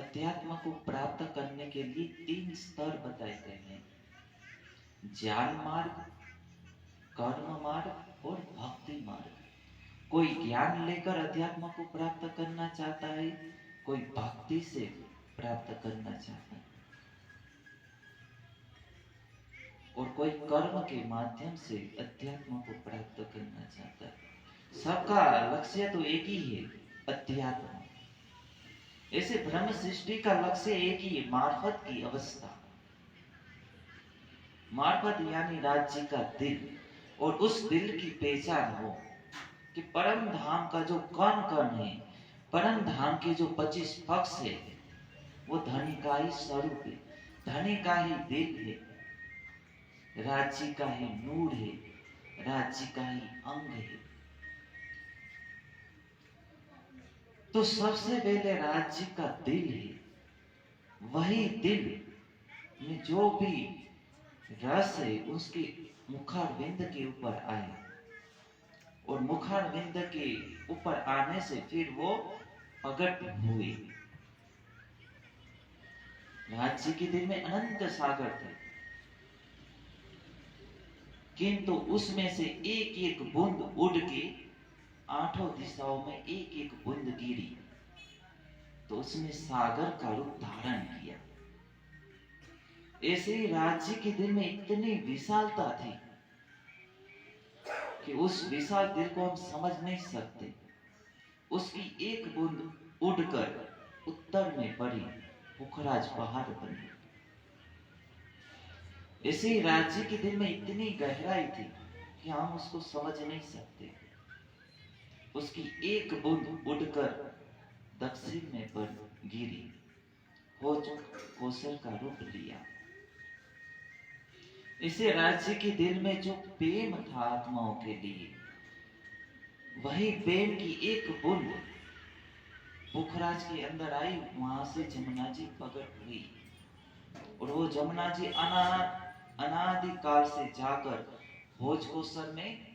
अध्यात्म को प्राप्त करने के लिए 3 स्तर बताए गए हैं: ज्ञान मार्ग, कर्म मार्ग और भक्ति मार्ग। कोई ज्ञान लेकर अध्यात्म को प्राप्त करना चाहता है, कोई भक्ति से प्राप्त करना चाहता है, और कोई कर्म के माध्यम से अध्यात्म को प्राप्त करना चाहता है। सबका लक्ष्य तो एक ही है, अध्यात्म। ऐसे ब्रह्म सृष्टि का लक्ष्य एक ही है, मार्फत की अवस्था। मार्फत यानी राज्य का दिल, और उस दिल की पहचान हो कि परम धाम का जो कण कण है, परम धाम के जो 25 पक्ष है, वो धनी का ही स्वरूप है, धनी का ही दिल है, राज्य का ही नूर है, राज्य का ही अंग है। तो सबसे पहले राज्य का दिल है। वही दिल में जो भी रस है उसके मुखारविंद के ऊपर आए, और मुखारविंद के ऊपर आने से फिर वो प्रकट हुए। राज्य के दिल में अनंत सागर थे, किंतु उसमें से एक एक बूंद उड़ के 8 दिशाओं में एक एक बूंद गिरी, तो उसने सागर का रूप धारण किया। ऐसे ही राज्य के दिल में इतनी विशालता थी कि उस विशाल दिल को हम समझ नहीं सकते। उसकी एक बूंद उड़कर उत्तर में पड़ी, पुखराज पहाड़ बनी। ऐसे ही राज्य के दिल में इतनी गहराई थी कि हम उसको समझ नहीं सकते। उसकी एक बूंद उड़कर दक्षिण में पर गिरी, भोज कौशल का रूप लिया। इसे राज्य के दिल में जो प्रेम था आत्माओं के लिए, वही प्रेम की एक बूंद पुखराज के अंदर आई, वहां से जमुना जी प्रकट हुई, और वो जमुना जी अनादि काल से जाकर भोज कौशल में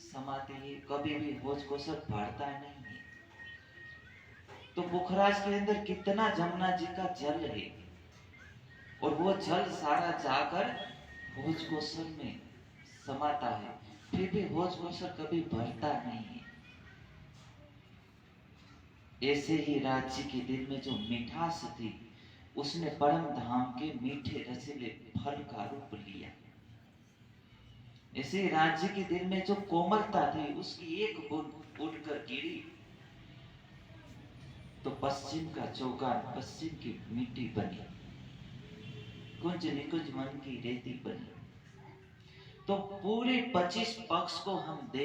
समाती है। कभी भी भोज कौशल भरता नहीं है। तो पुखराज के अंदर कितना जमुना जी का जल है, और वो जल सारा जाकर भोज कौशल में समाता है, फिर भी भोज कौशल कभी भरता नहीं है। ऐसे ही राज्य के दिल में जो मिठास थी, उसने परम धाम के मीठे रसीले फल का रूप लिया। ऐसे राज्य के दिल में जो कोमलता थी, उसकी एक बूंद उड़कर गिरी, तो पश्चिम का चौगान पश्चिम की मिट्टी बनी, कुंज निकुंज मन की रेती बनी। तो पूरे 25 पक्ष को हम देख